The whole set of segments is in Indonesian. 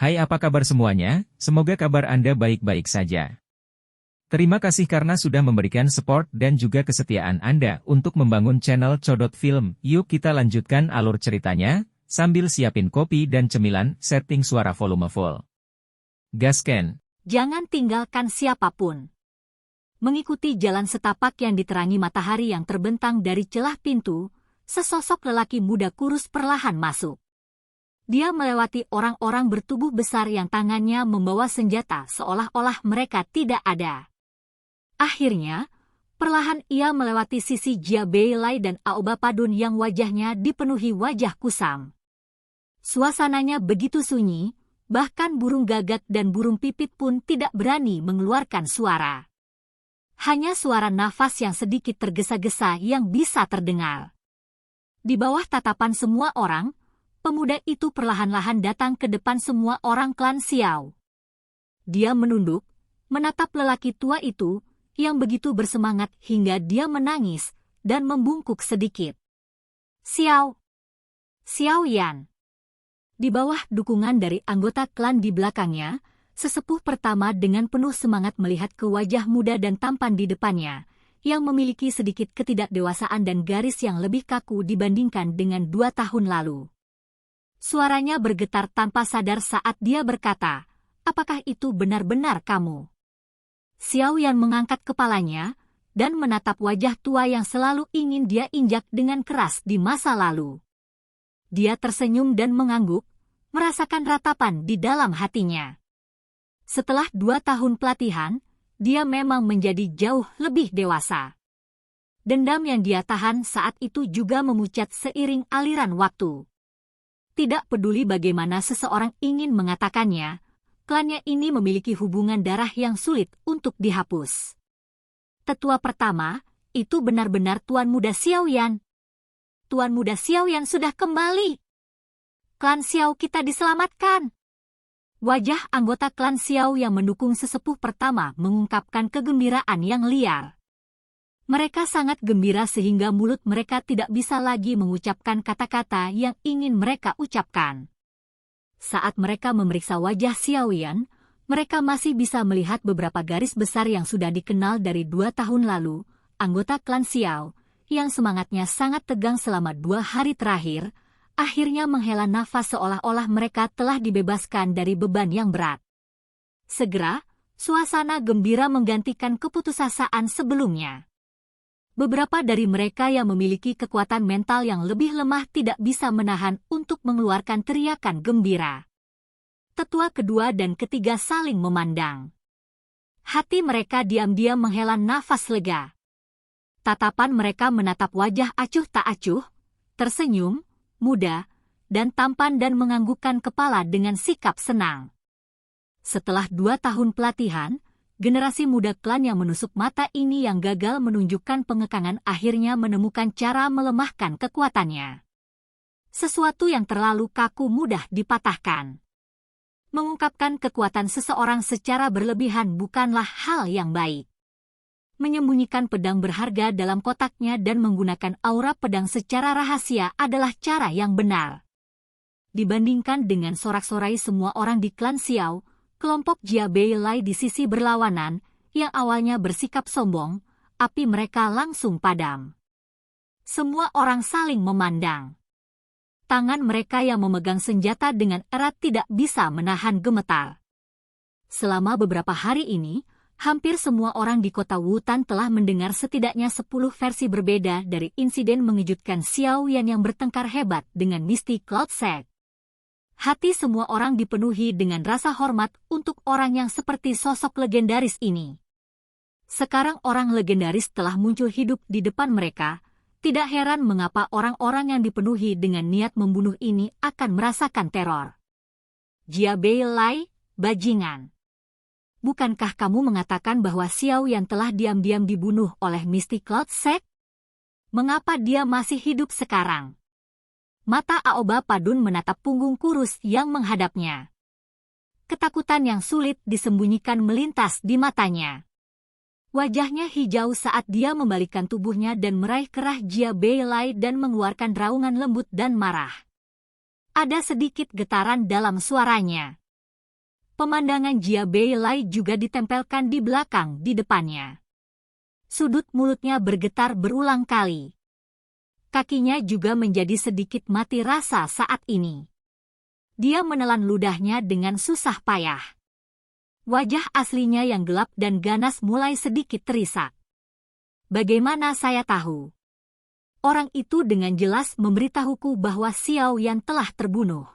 Hai, apa kabar semuanya? Semoga kabar Anda baik-baik saja. Terima kasih karena sudah memberikan support dan juga kesetiaan Anda untuk membangun channel Codot Film. Yuk kita lanjutkan alur ceritanya, sambil siapin kopi dan cemilan, setting suara volume full. Gasken. Jangan tinggalkan siapapun. Mengikuti jalan setapak yang diterangi matahari yang terbentang dari celah pintu, sesosok lelaki muda kurus perlahan masuk. Dia melewati orang-orang bertubuh besar yang tangannya membawa senjata seolah-olah mereka tidak ada. Akhirnya, perlahan ia melewati sisi Jia Beilai dan Aoba Padun yang wajahnya dipenuhi wajah kusam. Suasananya begitu sunyi, bahkan burung gagak dan burung pipit pun tidak berani mengeluarkan suara. Hanya suara nafas yang sedikit tergesa-gesa yang bisa terdengar. Di bawah tatapan semua orang, pemuda itu perlahan-lahan datang ke depan semua orang klan Xiao. Dia menunduk, menatap lelaki tua itu, yang begitu bersemangat hingga dia menangis, dan membungkuk sedikit. Xiao Yan. Di bawah dukungan dari anggota klan di belakangnya, sesepuh pertama dengan penuh semangat melihat ke wajah muda dan tampan di depannya, yang memiliki sedikit ketidakdewasaan dan garis yang lebih kaku dibandingkan dengan 2 tahun lalu. Suaranya bergetar tanpa sadar saat dia berkata, "Apakah itu benar-benar kamu?" Xiao Yan mengangkat kepalanya, dan menatap wajah tua yang selalu ingin dia injak dengan keras di masa lalu. Dia tersenyum dan mengangguk, merasakan ratapan di dalam hatinya. Setelah 2 tahun pelatihan, dia memang menjadi jauh lebih dewasa. Dendam yang dia tahan saat itu juga memucat seiring aliran waktu. Tidak peduli bagaimana seseorang ingin mengatakannya, klannya ini memiliki hubungan darah yang sulit untuk dihapus. Tetua pertama, itu benar-benar Tuan Muda Xiao Yan. Tuan Muda Xiao Yan sudah kembali. Klan Xiao kita diselamatkan. Wajah anggota klan Xiao yang mendukung sesepuh pertama mengungkapkan kegembiraan yang liar. Mereka sangat gembira sehingga mulut mereka tidak bisa lagi mengucapkan kata-kata yang ingin mereka ucapkan. Saat mereka memeriksa wajah Xiao Yan, mereka masih bisa melihat beberapa garis besar yang sudah dikenal dari 2 tahun lalu, anggota klan Xiao, yang semangatnya sangat tegang selama 2 hari terakhir, akhirnya menghela nafas seolah-olah mereka telah dibebaskan dari beban yang berat. Segera, suasana gembira menggantikan keputusasaan sebelumnya. Beberapa dari mereka yang memiliki kekuatan mental yang lebih lemah tidak bisa menahan untuk mengeluarkan teriakan gembira. Tetua kedua dan ketiga saling memandang. Hati mereka diam-diam menghela nafas lega. Tatapan mereka menatap wajah acuh tak acuh, tersenyum, muda, dan tampan dan menganggukkan kepala dengan sikap senang. Setelah 2 tahun pelatihan, generasi muda klan yang menusuk mata ini yang gagal menunjukkan pengekangan akhirnya menemukan cara melemahkan kekuatannya. Sesuatu yang terlalu kaku mudah dipatahkan. Mengungkapkan kekuatan seseorang secara berlebihan bukanlah hal yang baik. Menyembunyikan pedang berharga dalam kotaknya dan menggunakan aura pedang secara rahasia adalah cara yang benar. Dibandingkan dengan sorak-sorai semua orang di klan Xiao, kelompok Jia Beilai di sisi berlawanan, yang awalnya bersikap sombong, api mereka langsung padam. Semua orang saling memandang. Tangan mereka yang memegang senjata dengan erat tidak bisa menahan gemetar. Selama beberapa hari ini, hampir semua orang di kota Wutan telah mendengar setidaknya 10 versi berbeda dari insiden mengejutkan Xiao Yan yang bertengkar hebat dengan Misty Cloud Sect. Hati semua orang dipenuhi dengan rasa hormat untuk orang yang seperti sosok legendaris ini. Sekarang orang legendaris telah muncul hidup di depan mereka, tidak heran mengapa orang-orang yang dipenuhi dengan niat membunuh ini akan merasakan teror. Jia Beilai, bajingan. Bukankah kamu mengatakan bahwa Xiao Yan telah diam-diam dibunuh oleh Misty Cloud Sect? Mengapa dia masih hidup sekarang? Mata Aoba Padun menatap punggung kurus yang menghadapnya. Ketakutan yang sulit disembunyikan melintas di matanya. Wajahnya hijau saat dia membalikkan tubuhnya dan meraih kerah Jia Beilai dan mengeluarkan raungan lembut dan marah. Ada sedikit getaran dalam suaranya. Pemandangan Jia Beilai juga ditempelkan di belakang di depannya. Sudut mulutnya bergetar berulang kali. Kakinya juga menjadi sedikit mati rasa saat ini. Dia menelan ludahnya dengan susah payah. Wajah aslinya yang gelap dan ganas mulai sedikit terisak. Bagaimana saya tahu? Orang itu dengan jelas memberitahuku bahwa Xiao Yan telah terbunuh.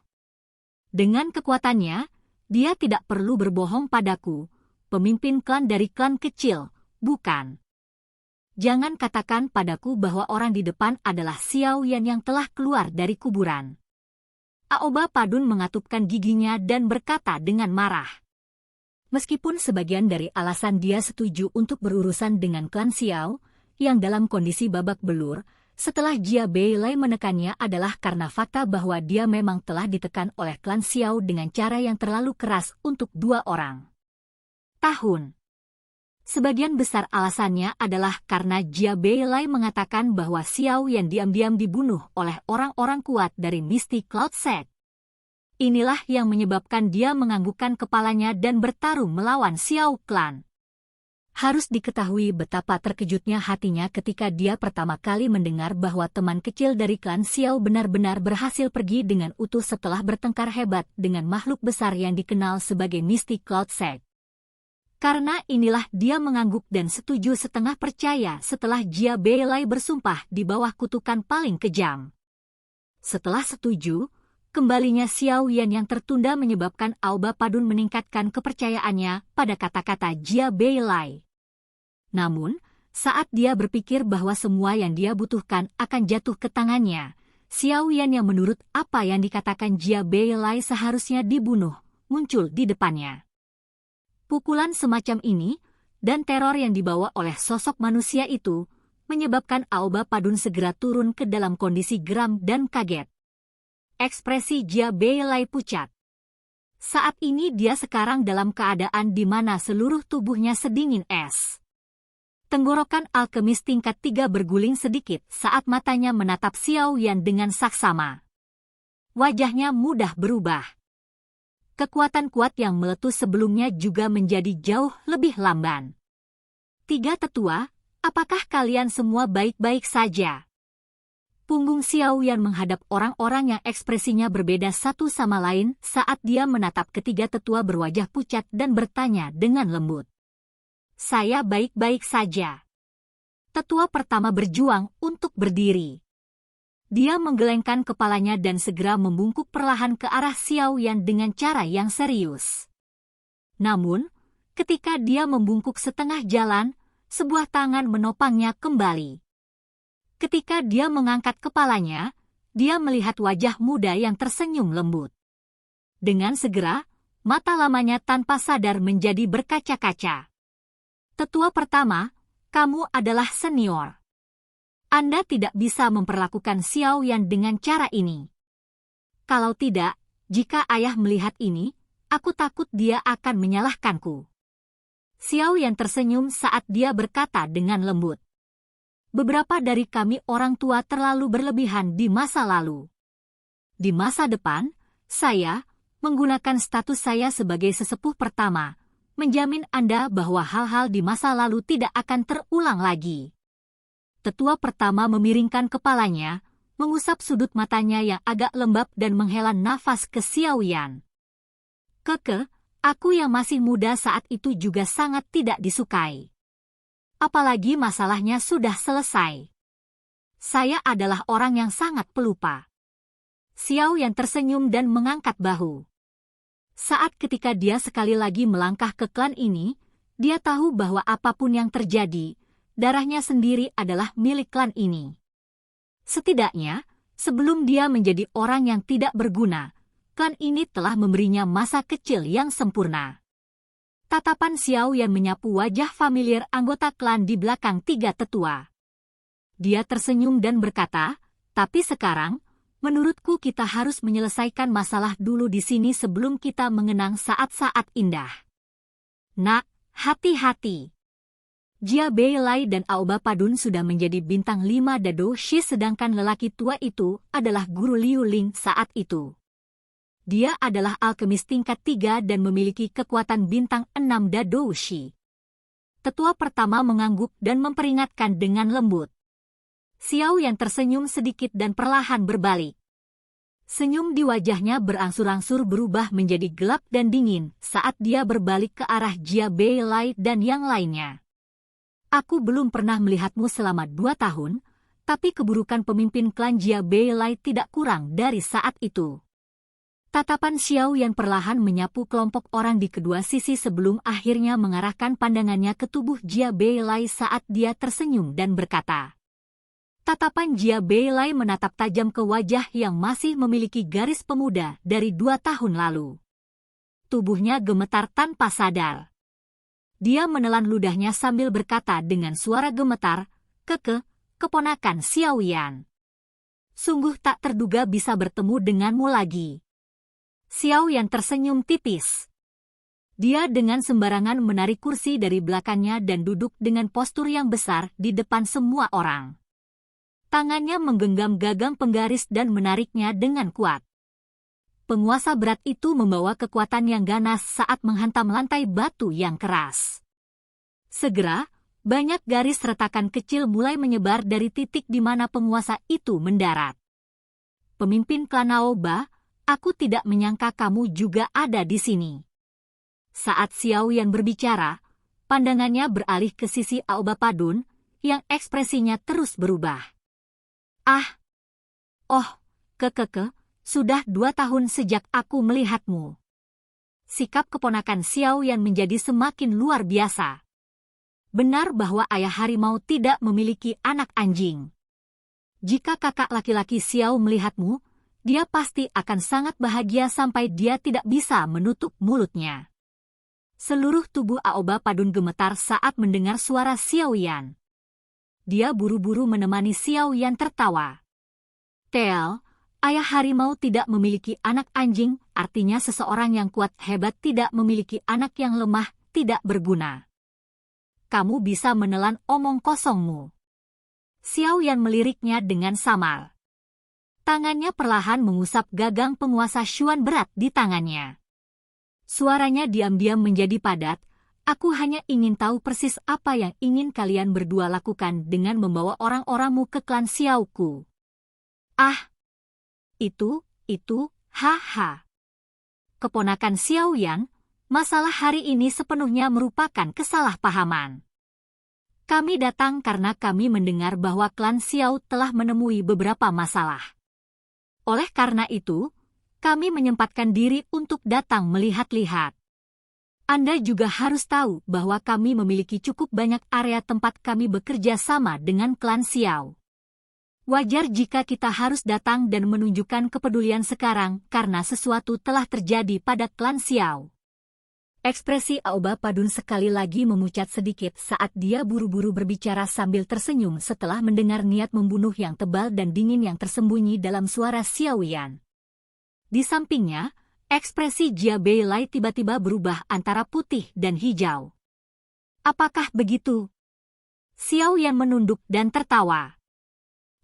Dengan kekuatannya, dia tidak perlu berbohong padaku, pemimpin klan dari klan kecil, bukan? Jangan katakan padaku bahwa orang di depan adalah Xiao Yan yang telah keluar dari kuburan. Aoba Padun mengatupkan giginya dan berkata dengan marah. Meskipun sebagian dari alasan dia setuju untuk berurusan dengan klan Xiao, yang dalam kondisi babak belur, setelah Jia Beilai menekannya adalah karena fakta bahwa dia memang telah ditekan oleh klan Xiao dengan cara yang terlalu keras untuk 2 orang. Tahun. Sebagian besar alasannya adalah karena Jia Beilai mengatakan bahwa Xiao Yan diam-diam dibunuh oleh orang-orang kuat dari Mystic Cloud Sect. Inilah yang menyebabkan dia menganggukkan kepalanya dan bertarung melawan Xiao Clan. Harus diketahui betapa terkejutnya hatinya ketika dia pertama kali mendengar bahwa teman kecil dari klan Xiao benar-benar berhasil pergi dengan utuh setelah bertengkar hebat dengan makhluk besar yang dikenal sebagai Mystic Cloud Sect. Karena inilah dia mengangguk dan setuju setengah percaya setelah Jia Beilai bersumpah di bawah kutukan paling kejam. Setelah setuju, kembalinya Xiao Yan yang tertunda menyebabkan Aoba Padun meningkatkan kepercayaannya pada kata-kata Jia Beilai. Namun, saat dia berpikir bahwa semua yang dia butuhkan akan jatuh ke tangannya, Xiao Yan yang menurut apa yang dikatakan Jia Beilai seharusnya dibunuh, muncul di depannya. Pukulan semacam ini, dan teror yang dibawa oleh sosok manusia itu, menyebabkan Aoba Padun segera turun ke dalam kondisi geram dan kaget. Ekspresi Jia Beilai pucat. Saat ini dia sekarang dalam keadaan di mana seluruh tubuhnya sedingin es. Tenggorokan alkemis tingkat 3 berguling sedikit saat matanya menatap Xiao Yan dengan saksama. Wajahnya mudah berubah. Kekuatan kuat yang meletus sebelumnya juga menjadi jauh lebih lamban. 3 tetua, apakah kalian semua baik-baik saja? Punggung Xiao Yan menghadap orang-orang yang ekspresinya berbeda satu sama lain saat dia menatap ketiga tetua berwajah pucat dan bertanya dengan lembut. Saya baik-baik saja. Tetua pertama berjuang untuk berdiri. Dia menggelengkan kepalanya dan segera membungkuk perlahan ke arah Xiao Yan dengan cara yang serius. Namun, ketika dia membungkuk setengah jalan, sebuah tangan menopangnya kembali. Ketika dia mengangkat kepalanya, dia melihat wajah muda yang tersenyum lembut. Dengan segera, mata lamanya tanpa sadar menjadi berkaca-kaca. Tetua pertama, kamu adalah senior. Anda tidak bisa memperlakukan Xiao Yan dengan cara ini. Kalau tidak, jika ayah melihat ini, aku takut dia akan menyalahkanku. Xiao Yan tersenyum saat dia berkata dengan lembut. Beberapa dari kami orang tua terlalu berlebihan di masa lalu. Di masa depan, saya, menggunakan status saya sebagai sesepuh pertama, menjamin Anda bahwa hal-hal di masa lalu tidak akan terulang lagi. Tetua pertama memiringkan kepalanya, mengusap sudut matanya yang agak lembab dan menghela nafas ke Xiao Yan. Aku yang masih muda saat itu juga sangat tidak disukai. Apalagi masalahnya sudah selesai. Saya adalah orang yang sangat pelupa. Xiao Yan tersenyum dan mengangkat bahu. Saat ketika dia sekali lagi melangkah ke klan ini, dia tahu bahwa apapun yang terjadi, darahnya sendiri adalah milik klan ini. Setidaknya, sebelum dia menjadi orang yang tidak berguna, klan ini telah memberinya masa kecil yang sempurna. Tatapan Xiao Yan menyapu wajah familiar anggota klan di belakang 3 tetua. Dia tersenyum dan berkata, tapi sekarang, menurutku kita harus menyelesaikan masalah dulu di sini sebelum kita mengenang saat-saat indah. Nak, hati-hati. Jia Beilai dan Aoba Padun sudah menjadi bintang 5 Dado Shi sedangkan lelaki tua itu adalah guru Liu Ling saat itu. Dia adalah alkemis tingkat 3 dan memiliki kekuatan bintang 6 Dadoushi. Tetua pertama mengangguk dan memperingatkan dengan lembut. Xiao Yan tersenyum sedikit dan perlahan berbalik. Senyum di wajahnya berangsur-angsur berubah menjadi gelap dan dingin saat dia berbalik ke arah Jia Beilai dan yang lainnya. Aku belum pernah melihatmu selama 2 tahun, tapi keburukan pemimpin klan Jia Beilai tidak kurang dari saat itu. Tatapan Xiao Yan perlahan menyapu kelompok orang di kedua sisi sebelum akhirnya mengarahkan pandangannya ke tubuh Jia Beilai saat dia tersenyum dan berkata. Tatapan Jia Beilai menatap tajam ke wajah yang masih memiliki garis pemuda dari 2 tahun lalu. Tubuhnya gemetar tanpa sadar. Dia menelan ludahnya sambil berkata dengan suara gemetar, keponakan Xiao Yan. Sungguh tak terduga bisa bertemu denganmu lagi. Xiao Yan tersenyum tipis. Dia dengan sembarangan menarik kursi dari belakangnya dan duduk dengan postur yang besar di depan semua orang. Tangannya menggenggam gagang penggaris dan menariknya dengan kuat. Penguasa berat itu membawa kekuatan yang ganas saat menghantam lantai batu yang keras. Segera, banyak garis retakan kecil mulai menyebar dari titik di mana penguasa itu mendarat. Pemimpin klan Aoba, aku tidak menyangka kamu juga ada di sini. Saat Xiao Yan berbicara, pandangannya beralih ke sisi Aoba Padun, yang ekspresinya terus berubah. Sudah 2 tahun sejak aku melihatmu. Sikap keponakan Xiao Yan menjadi semakin luar biasa. Benar bahwa ayah harimau tidak memiliki anak anjing. Jika kakak laki-laki Xiao melihatmu, dia pasti akan sangat bahagia sampai dia tidak bisa menutup mulutnya. Seluruh tubuh Aoba Padun gemetar saat mendengar suara Xiao Yan. Dia buru-buru menemani Xiao Yan tertawa. Tel, ayah harimau tidak memiliki anak anjing, artinya seseorang yang kuat hebat tidak memiliki anak yang lemah, tidak berguna. Kamu bisa menelan omong kosongmu. Xiao Yan meliriknya dengan samar. Tangannya perlahan mengusap gagang penguasa Xuan berat di tangannya. Suaranya diam-diam menjadi padat. Aku hanya ingin tahu persis apa yang ingin kalian berdua lakukan dengan membawa orang-orangmu ke klan Xiaoku. Haha. Keponakan Xiao Yan, masalah hari ini sepenuhnya merupakan kesalahpahaman. Kami datang karena kami mendengar bahwa klan Xiao telah menemui beberapa masalah. Oleh karena itu, kami menyempatkan diri untuk datang melihat-lihat. Anda juga harus tahu bahwa kami memiliki cukup banyak area tempat kami bekerja sama dengan klan Xiao. Wajar jika kita harus datang dan menunjukkan kepedulian sekarang karena sesuatu telah terjadi pada klan Xiao. Ekspresi Aoba Padun sekali lagi memucat sedikit saat dia buru-buru berbicara sambil tersenyum setelah mendengar niat membunuh yang tebal dan dingin yang tersembunyi dalam suara Xiao Yan. Di sampingnya, ekspresi Jia Beilai tiba-tiba berubah antara putih dan hijau. Apakah begitu? Xiao Yan menunduk dan tertawa.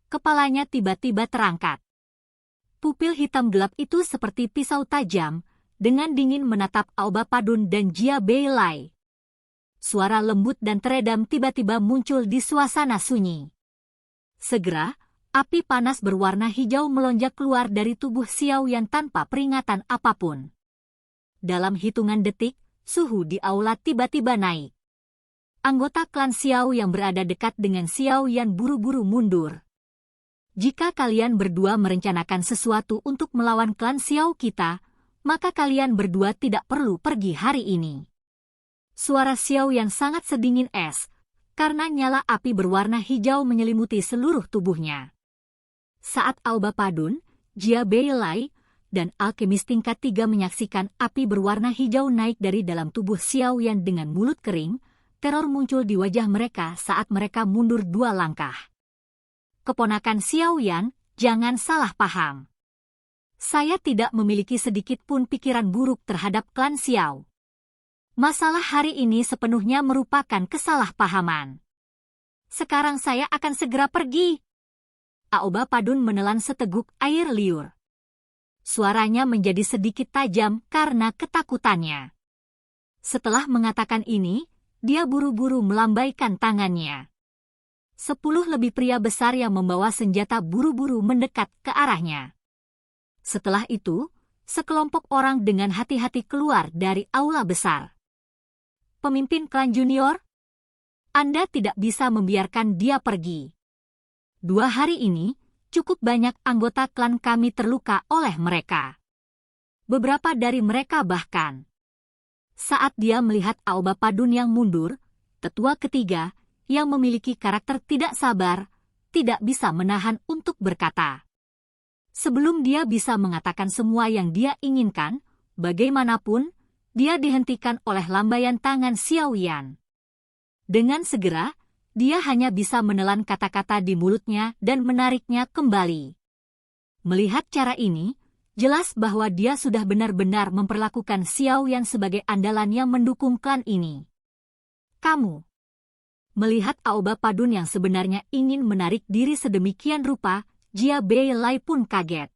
Kepalanya tiba-tiba terangkat. Pupil hitam gelap itu seperti pisau tajam, dengan dingin menatap Aoba Padun dan Jia Beilai. Suara lembut dan teredam tiba-tiba muncul di suasana sunyi. Segera, api panas berwarna hijau melonjak keluar dari tubuh Xiao Yan tanpa peringatan apapun. Dalam hitungan detik, suhu di aula tiba-tiba naik. Anggota klan Xiao yang berada dekat dengan Xiao Yan buru-buru mundur. Jika kalian berdua merencanakan sesuatu untuk melawan klan Xiao kita, maka kalian berdua tidak perlu pergi hari ini. Suara Xiao Yan sangat sedingin es, karena nyala api berwarna hijau menyelimuti seluruh tubuhnya. Saat Aoba Padun, Jia Beilai, dan alkemis tingkat 3 menyaksikan api berwarna hijau naik dari dalam tubuh Xiao Yan dengan mulut kering, teror muncul di wajah mereka saat mereka mundur 2 langkah. Keponakan Xiao Yan, jangan salah paham. Saya tidak memiliki sedikit pun pikiran buruk terhadap klan Xiao. Masalah hari ini sepenuhnya merupakan kesalahpahaman. Sekarang saya akan segera pergi. Aoba Padun menelan seteguk air liur. Suaranya menjadi sedikit tajam karena ketakutannya. Setelah mengatakan ini, dia buru-buru melambaikan tangannya. 10 lebih pria besar yang membawa senjata buru-buru mendekat ke arahnya. Setelah itu, sekelompok orang dengan hati-hati keluar dari aula besar. Pemimpin klan junior, Anda tidak bisa membiarkan dia pergi. 2 hari ini, cukup banyak anggota klan kami terluka oleh mereka. Beberapa dari mereka bahkan. Saat dia melihat Aoba Padun yang mundur, tetua ketiga, yang memiliki karakter tidak sabar, tidak bisa menahan untuk berkata. Sebelum dia bisa mengatakan semua yang dia inginkan, bagaimanapun, dia dihentikan oleh lambaian tangan Xiao Yan. Dengan segera, dia hanya bisa menelan kata-kata di mulutnya dan menariknya kembali. Melihat cara ini, jelas bahwa dia sudah benar-benar memperlakukan Xiao Yan sebagai andalan yang mendukung klan ini. Kamu. Melihat Aoba Padun yang sebenarnya ingin menarik diri sedemikian rupa, Jia Beilai pun kaget.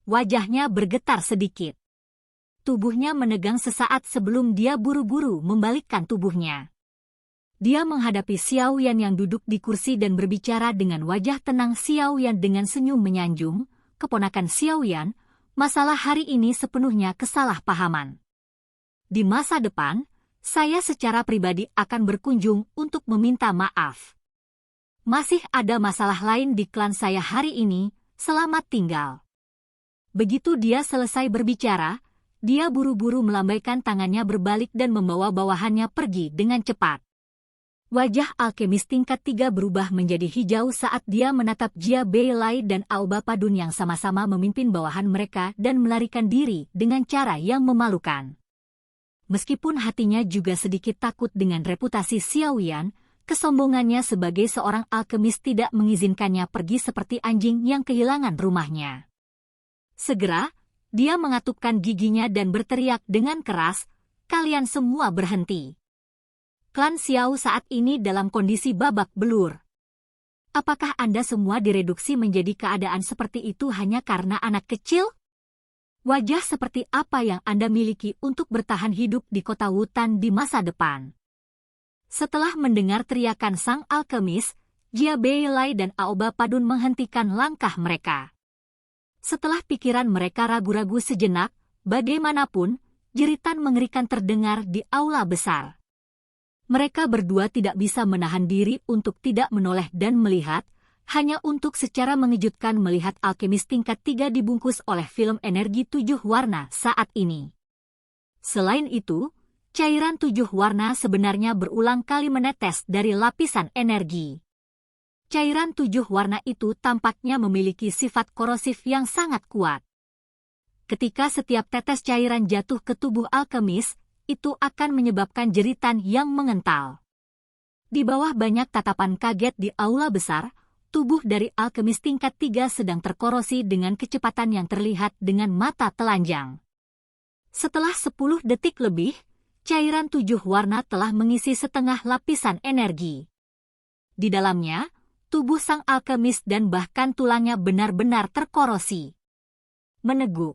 Wajahnya bergetar sedikit. Tubuhnya menegang sesaat sebelum dia buru-buru membalikkan tubuhnya. Dia menghadapi Xiao Yan yang duduk di kursi dan berbicara dengan wajah tenang. Xiao Yan dengan senyum menyanjung, keponakan Xiao Yan, masalah hari ini sepenuhnya kesalahpahaman. Di masa depan, saya secara pribadi akan berkunjung untuk meminta maaf. Masih ada masalah lain di klan saya hari ini, selamat tinggal. Begitu dia selesai berbicara, dia buru-buru melambaikan tangannya berbalik dan membawa bawahannya pergi dengan cepat. Wajah alkemis tingkat 3 berubah menjadi hijau saat dia menatap Jia Beilai dan Aoba Padun yang sama-sama memimpin bawahan mereka dan melarikan diri dengan cara yang memalukan. Meskipun hatinya juga sedikit takut dengan reputasi Xiao Yan, kesombongannya sebagai seorang alkemis tidak mengizinkannya pergi seperti anjing yang kehilangan rumahnya. Segera, dia mengatupkan giginya dan berteriak dengan keras, "Kalian semua berhenti!" Klan Xiao saat ini dalam kondisi babak belur. Apakah Anda semua direduksi menjadi keadaan seperti itu hanya karena anak kecil? Wajah seperti apa yang Anda miliki untuk bertahan hidup di kota Wutan di masa depan? Setelah mendengar teriakan sang alkemis, Jia Beilai dan Aoba Padun menghentikan langkah mereka. Setelah pikiran mereka ragu-ragu sejenak, bagaimanapun, jeritan mengerikan terdengar di aula besar. Mereka berdua tidak bisa menahan diri untuk tidak menoleh dan melihat, hanya untuk secara mengejutkan melihat alkemis tingkat 3 dibungkus oleh film energi 7 warna saat ini. Selain itu, cairan 7 warna sebenarnya berulang kali menetes dari lapisan energi. Cairan 7 warna itu tampaknya memiliki sifat korosif yang sangat kuat. Ketika setiap tetes cairan jatuh ke tubuh alkemis, itu akan menyebabkan jeritan yang mengental. Di bawah banyak tatapan kaget di aula besar, tubuh dari alkemis tingkat 3 sedang terkorosi dengan kecepatan yang terlihat dengan mata telanjang. Setelah 10 detik lebih, cairan 7 warna telah mengisi setengah lapisan energi. Di dalamnya, tubuh sang alkemis dan bahkan tulangnya benar-benar terkorosi. Meneguk.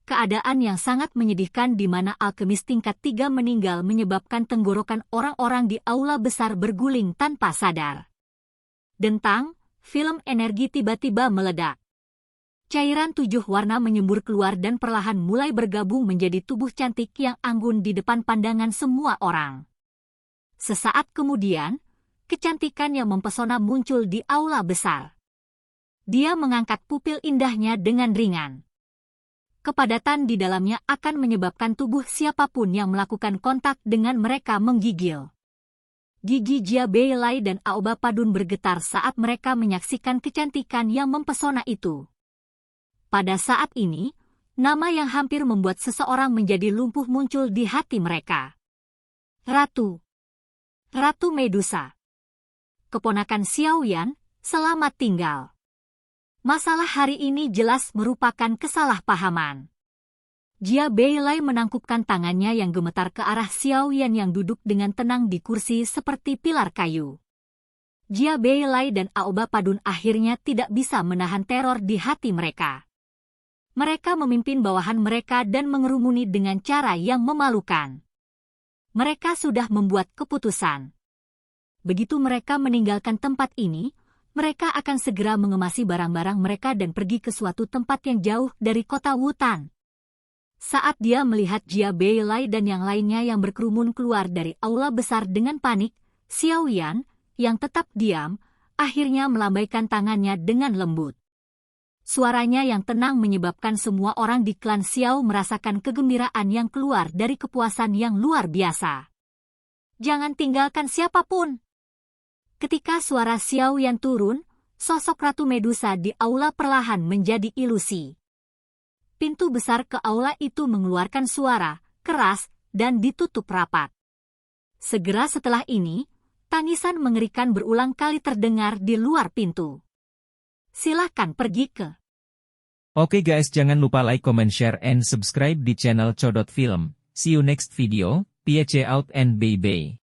Keadaan yang sangat menyedihkan di mana alkemis tingkat 3 meninggal menyebabkan tenggorokan orang-orang di aula besar berguling tanpa sadar. Dentang, film energi tiba-tiba meledak. Cairan 7 warna menyembur keluar dan perlahan mulai bergabung menjadi tubuh cantik yang anggun di depan pandangan semua orang. Sesaat kemudian, kecantikan yang mempesona muncul di aula besar. Dia mengangkat pupil indahnya dengan ringan. Kepadatan di dalamnya akan menyebabkan tubuh siapapun yang melakukan kontak dengan mereka menggigil. Gigi Jia Beilai dan Aoba Padun bergetar saat mereka menyaksikan kecantikan yang mempesona itu. Pada saat ini, nama yang hampir membuat seseorang menjadi lumpuh muncul di hati mereka. Ratu. Ratu Medusa. Keponakan Xiao Yan, selamat tinggal. Masalah hari ini jelas merupakan kesalahpahaman. Jia Beilai menangkupkan tangannya yang gemetar ke arah Xiao Yan yang duduk dengan tenang di kursi seperti pilar kayu. Jia Beilai dan Aoba Padun akhirnya tidak bisa menahan teror di hati mereka. Mereka memimpin bawahan mereka dan mengerumuni dengan cara yang memalukan. Mereka sudah membuat keputusan. Begitu mereka meninggalkan tempat ini, mereka akan segera mengemasi barang-barang mereka dan pergi ke suatu tempat yang jauh dari kota Wutan. Saat dia melihat Jia Beilai dan yang lainnya yang berkerumun keluar dari aula besar dengan panik, Xiao Yan, yang tetap diam, akhirnya melambaikan tangannya dengan lembut. Suaranya yang tenang menyebabkan semua orang di klan Xiao merasakan kegembiraan yang keluar dari kepuasan yang luar biasa. Jangan tinggalkan siapapun. Ketika suara Xiao Yan turun, sosok Ratu Medusa di aula perlahan menjadi ilusi. Pintu besar ke aula itu mengeluarkan suara keras dan ditutup rapat. Segera setelah ini, tangisan mengerikan berulang kali terdengar di luar pintu. Silakan pergi ke. Oke guys, jangan lupa like, comment, share, and subscribe di channel Codot Film. See you next video. Peace out and bye-bye.